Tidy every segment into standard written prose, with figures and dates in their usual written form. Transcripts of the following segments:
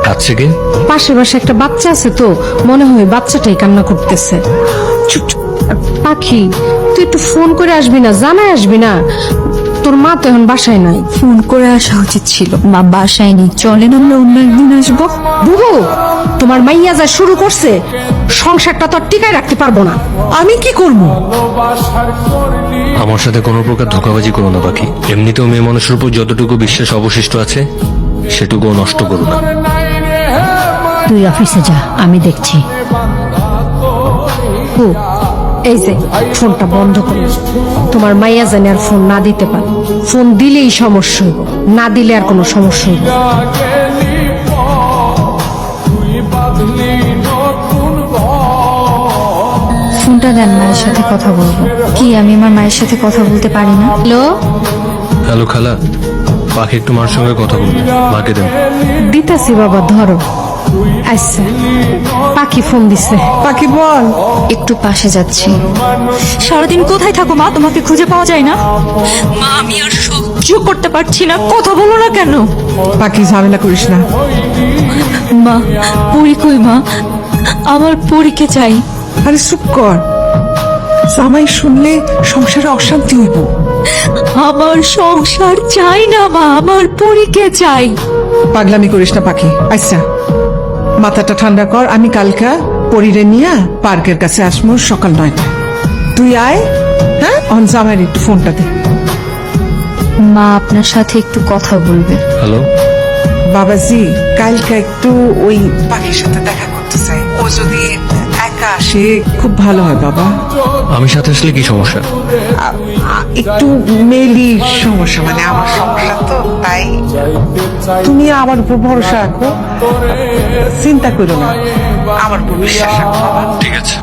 কাছে কে? পাশে পাশে একটা বাচ্চা আছে তো, মনে হয় বাচ্চাটাই কান্না করতেছে। চুপ চুপ। পাখি, তুই একটু ফোন করে আসবি না, জানাই আসবি না? তোর মা তো এখন বাসায় নাই। ফোন করে আসা উচিত ছিল। মা বাসায় নেই, চলেন আমরা অন্য একদিন আসবো। বুবু, তোমার মাইয়া যা শুরু করছে, সংসারটা তো আর টিকায় রাখতে পারবো না। আমি কি করবো? আমার সাথে কোনো প্রকার ধোঁকাবাজি করো না পাখি। এমনিতেও মেয়ে মানুষের উপর যতটুকু বিশ্বাস অবশিষ্ট আছে সেটুকুও নষ্ট করো না। তুই অফিসে যা, আমি দেখছি। হু, এই যে ফোনটা বন্ধ করো। তোমার মাইয়া জানে আর ফোন না দিতে পারে। ফোন দিলেই সমস্যা হইব, না দিলে আর কোনো সমস্যা হইব না। ফোনটা দেন, মায়ের সাথে কথা বলবো। কি আমি আমার মায়ের সাথে কথা বলতে পারি না? হ্যালো, হ্যালো খালা, পাখি একটু মার সঙ্গে কথা বলবে, মাকে দেন। দিতাছি বাবা, ধরো। আচ্ছা, পাখি ফোন দিছে। পাখি বল। একটু পাশে যাচ্ছি। সারাদিন কোথায় থাকো মা? তোমাকে খুঁজে পাওয়া যায় না। মা, আমি আর সহ্য করতে পারছি না, কথা বলো না কেন? পাখি ঝামেলা করিস না। মা, পরি কই মা? আমার পরীকে চাই। আরে চুপ কর, জামাই শুনলে সংসারে অশান্তি হইব। আমার সংসার চাই না মা, আমার পরীকে চাই। পাগলামি করিস না পাখি। আচ্ছা, মাথাটা ঠান্ডা কর। আমি কালকা পরিরে নিয়ে পার্কের কাছে আসবো সকাল 9টায়। তুই আয়। হ্যাঁ, অন জামাইয়ের একটু ফোনটা দে। মা আপনার সাথে একটু কথা বলবে। হ্যালো, বাবাজি, কালকা একটু ওই পাখির সাথে দেখা করতে চাই। ও যদি একা আসে খুব ভালো হয় বাবা। আমি সাথে আসলে কি সমস্যা? একটু মেলি সমস্যা, মানে আমার সমস্যা তো, তাই তুমি আমার উপর ভরসা রাখো, চিন্তা করো না, আমার উপর বিশ্বাস রাখো বাবা। ঠিক আছে।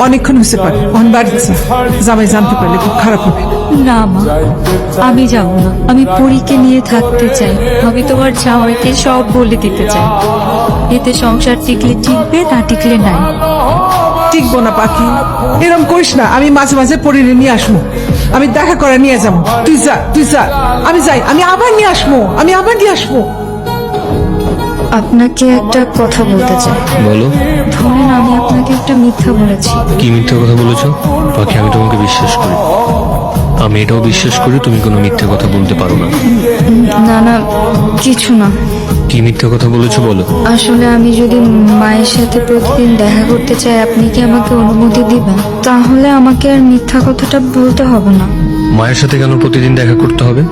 অনেকক্ষণ হয়েছে পারে, অন বাড়িতে যা। জামাই জানতে পারলে খুব খারাপ হবে। না মা, আমি যাব না। আমি পরীকে নিয়ে থাকতে চাই। আমি তোমার জামাইকে সব বলে দিতে চাই। এতে সংসার টিকলে টিকবে, না টিকলে নাই। টিকবো না পাখি, এরকম করিস না। আমি মাঝে মাঝে পরিরে নিয়ে আসবো, আমি দেখা করে নিয়ে যাবো। তুই যা, তুই যা, আমি যাই। আমি আবার নিয়ে আসবো, আমি আবার নিয়ে আসবো। আপনাকে একটা কথা বলতে চাই। বলো। ধরেন আমি আপনাকে একটা মিথ্যা বলেছি। কি মিথ্যে কথা বলেছো? পাখি, আমি তোমাকে বিশ্বাস করি। আমি এটাও বিশ্বাস করি তুমি কোনো মিথ্যে কথা বলতে পারো না। না না, কিছু না। কি মিথ্যে কথা বলেছো বলো। আসলে আমি যদি মায়ের সাথে প্রতিদিন দেখা করতে চাই, আপনি কি আমাকে অনুমতি দিবেন? তাহলে আমাকে আর মিথ্যা কথাটা বলতে হবে না। মায়ের সাথে কেন প্রতিদিন দেখা করতে হবে?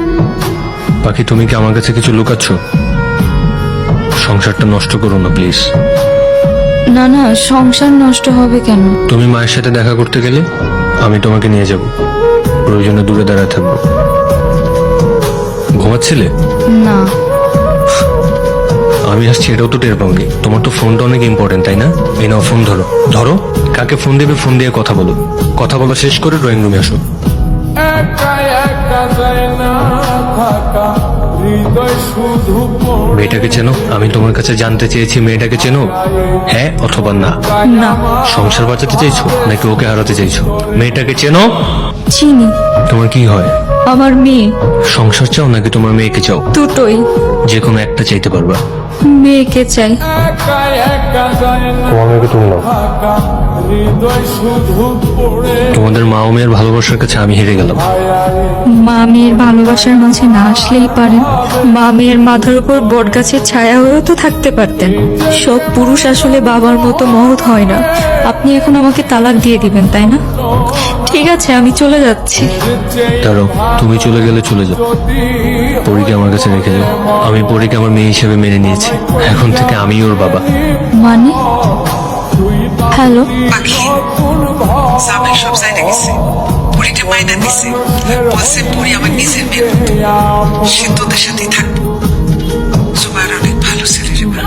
পাখি, তুমি কি আমার কাছে কিছু লুকাচ্ছ? সংসারটা নষ্ট করো না প্লিজ। না না, সংসার নষ্ট হবে কেন? তুমি মায়ের সাথে দেখা করতে গেলে আমি তোমাকে নিয়ে যাব, প্রয়োজনে দূরে দাঁড়ায় থাকবো। ঘুমাচ্ছিলে? না। আমি আসছি এটাও তো টের পাওনি। তোমার তো ফোনটা অনেক ইম্পর্টেন্ট, তাই না? এই নাও ফোন, ধরো। ধরো, কাকে ফোন দেবে ফোন দিয়ে কথা বলো। কথা বলা শেষ করে ড্রয়িং রুমে আসো। মেয়েটাকে চেনো? আমি তোমার কাছে জানতে চেয়েছি মেয়েটাকে চেনো, হ্যাঁ অথবা না। না। সংসার বাঁচাতে চাইছো নাকি ওকে হারাতে চাইছো? মেয়েটাকে চেনো? চিনি। তোমার কি হয়? আমার মেয়ে। সংসার চাও নাকি তোমার মেয়েকে চাও? দুটোই। যে কোনো একটা চাইতে পারবা। মেয়েকে চাই। তোমার মেয়েকে তুমি নাও। তোমাদের মা ও মেয়ের ভালোবাসার কাছে আমি হেরে গেলাম। মা মেয়ের ভালোবাসার মাঝে না আসলেই পারেন। মা মেয়ের মাথার উপর বট গাছের ছায়া হয়েও তো থাকতে পারতেন। সব পুরুষ আসলে বাবার মতো মহৎ হয় না। আপনি এখন আমাকে তালাক দিয়ে দিবেন, তাই না? ঠিক আছে, আমি চলে যাচ্ছি। ধরো, তুমি চলে গেলে চলে যাও, পরীকে আমার কাছে রেখে যাও। আমি পরীকে আমার মেয়ে হিসেবে মেনে নিয়েছি, এখন থেকে আমি ওর বাবা। মানে? হ্যালো, পাখি, জামাই সব জায়গা গেছে, পরিকে মাইনা দিছে, বলছে পরি আমার নিজের মেয়ের মতো, সে তোদের সাথেই থাকবো। জুবাইর অনেক ভালো ছেলে রে মা।